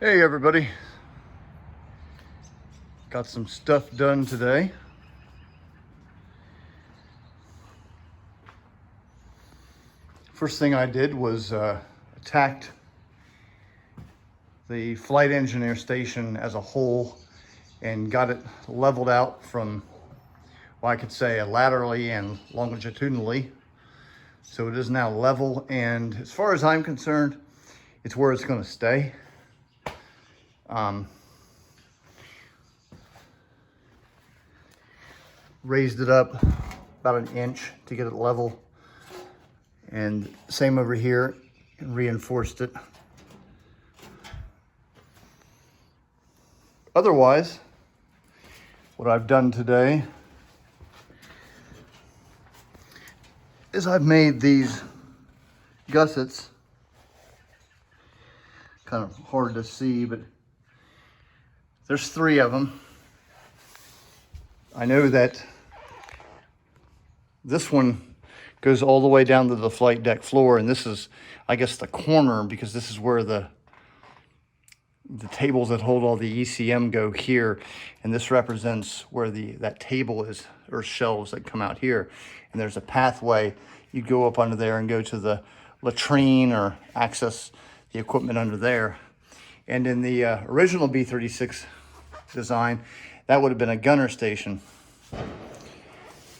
Hey everybody, got some stuff done today. First thing I did was attacked the flight engineer station as a whole and got it leveled out from, well, I could say laterally and longitudinally. So it is now level, and as far as I'm concerned, it's where it's going to stay. Raised it up about an inch to get it level, and same over here, and reinforced it. Otherwise, what I've done today is I've made these gussets. Kind of hard to see, but there's 3 of them. I know that this one goes all the way down to the flight deck floor, and this is, I guess, the corner, because this is where the tables that hold all the ECM go here, and this represents where that table is, or shelves that come out here. And there's a pathway. You go up under there and go to the latrine or access the equipment under there. And in the original B-36 design, that would have been a gunner station.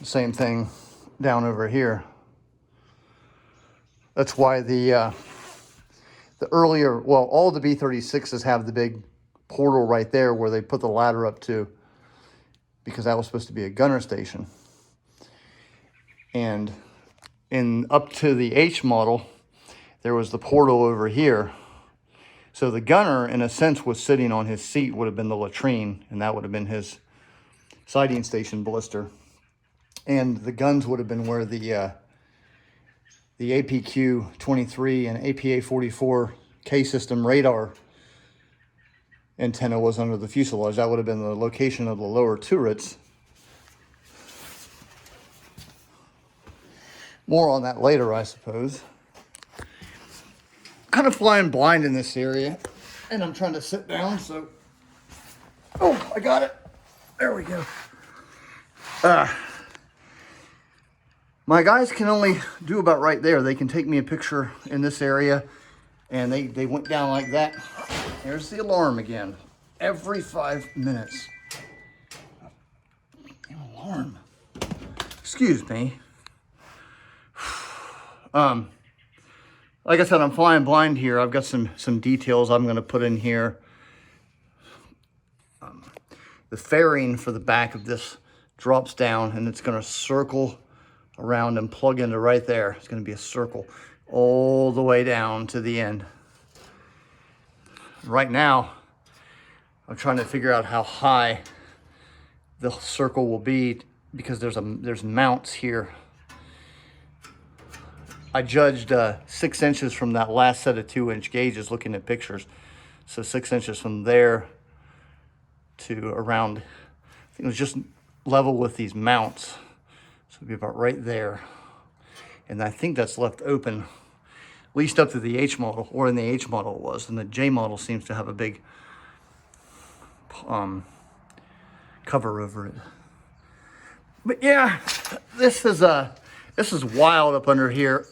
Same thing down over here. That's why the earlier, well, all the B-36s have the big portal right there where they put the ladder up to, because that was supposed to be a gunner station. And up to the H model, there was the portal over here. So the gunner, in a sense, was sitting on his seat, would have been the latrine, and that would have been his sighting station blister. And the guns would have been where the APQ-23 and APA-44 K-system radar antenna was under the fuselage. That would have been the location of the lower turrets. More on that later, I suppose. Kind of flying blind in this area, and I'm trying to sit down, so... Oh, I got it. There we go. My guys can only do about right there. They can take me a picture in this area, and they went down like that. There's the alarm again. Every 5 minutes. Alarm. Excuse me. Like I said, I'm flying blind here. I've got some details I'm going to put in here. The fairing for the back of this drops down, and it's going to circle around and plug into right there. It's going to be a circle all the way down to the end. Right now, I'm trying to figure out how high the circle will be, because there's mounts here. I judged 6 inches from that last set of 2-inch gauges looking at pictures. So 6 inches from there to around, I think it was just level with these mounts. So it'll be about right there. And I think that's left open, at least up to the H model, or in the H model it was. And the J model seems to have a big cover over it. But yeah, this is wild up under here.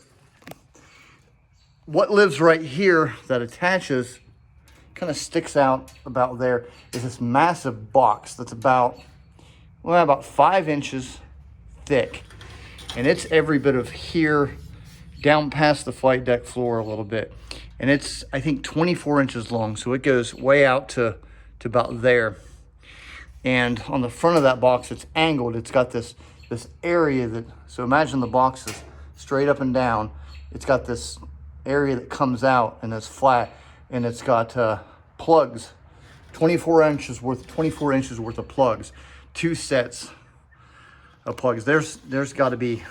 What lives right here that attaches, kind of sticks out about there, is this massive box that's about 5 inches thick. And it's every bit of here down past the flight deck floor a little bit. And it's, I think, 24 inches long. So it goes way out to about there. And on the front of that box, it's angled. It's got this area that, so imagine the box is straight up and down. It's got this area that comes out and it's flat, and it's got plugs, 24 inches worth of plugs, 2 sets of plugs. There's got to be,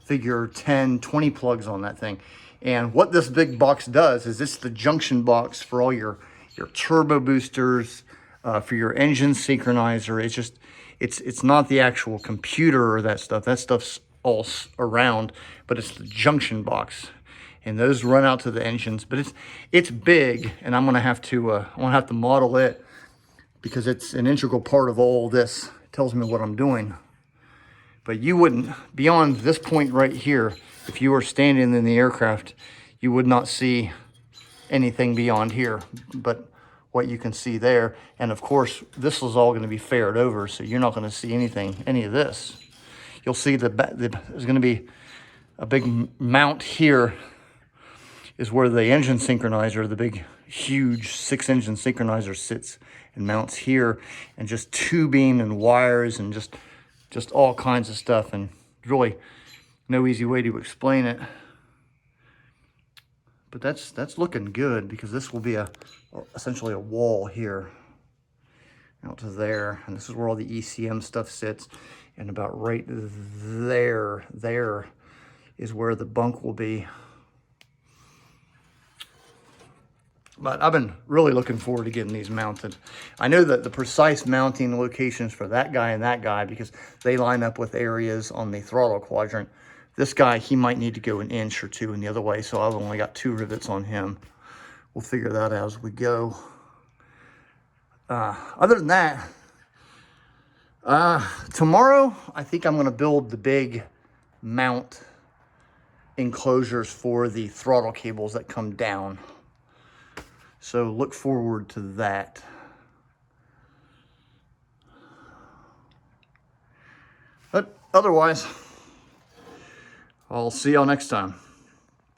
figure 10, 20 plugs on that thing. And what this big box does is it's the junction box for all your turbo boosters, for your engine synchronizer. It's just, it's not the actual computer or that stuff. That stuff's all around, but it's the junction box. and those run out to the engines. But it's big, and I'm gonna have to model it because it's an integral part of all this. It tells me what I'm doing. But you wouldn't, beyond this point right here, if you were standing in the aircraft, you would not see anything beyond here but what you can see there. And of course, this is all going to be fared over, so you're not going to see any of this. You'll see there's going to be a big mount here is where the engine synchronizer, the big, huge 6-engine synchronizer sits and mounts here, and just tubing and wires and just all kinds of stuff, and really no easy way to explain it. But that's looking good, because this will be essentially a wall here out to there, and this is where all the ECM stuff sits, and about right there is where the bunk will be. But I've been really looking forward to getting these mounted. I know that the precise mounting locations for that guy and that guy, because they line up with areas on the throttle quadrant. This guy, he might need to go an inch or two in the other way, so I've only got 2 rivets on him. We'll figure that out as we go. Other than that, tomorrow, I think I'm going to build the big mount enclosures for the throttle cables that come down. So look forward to that. But otherwise, I'll see y'all next time.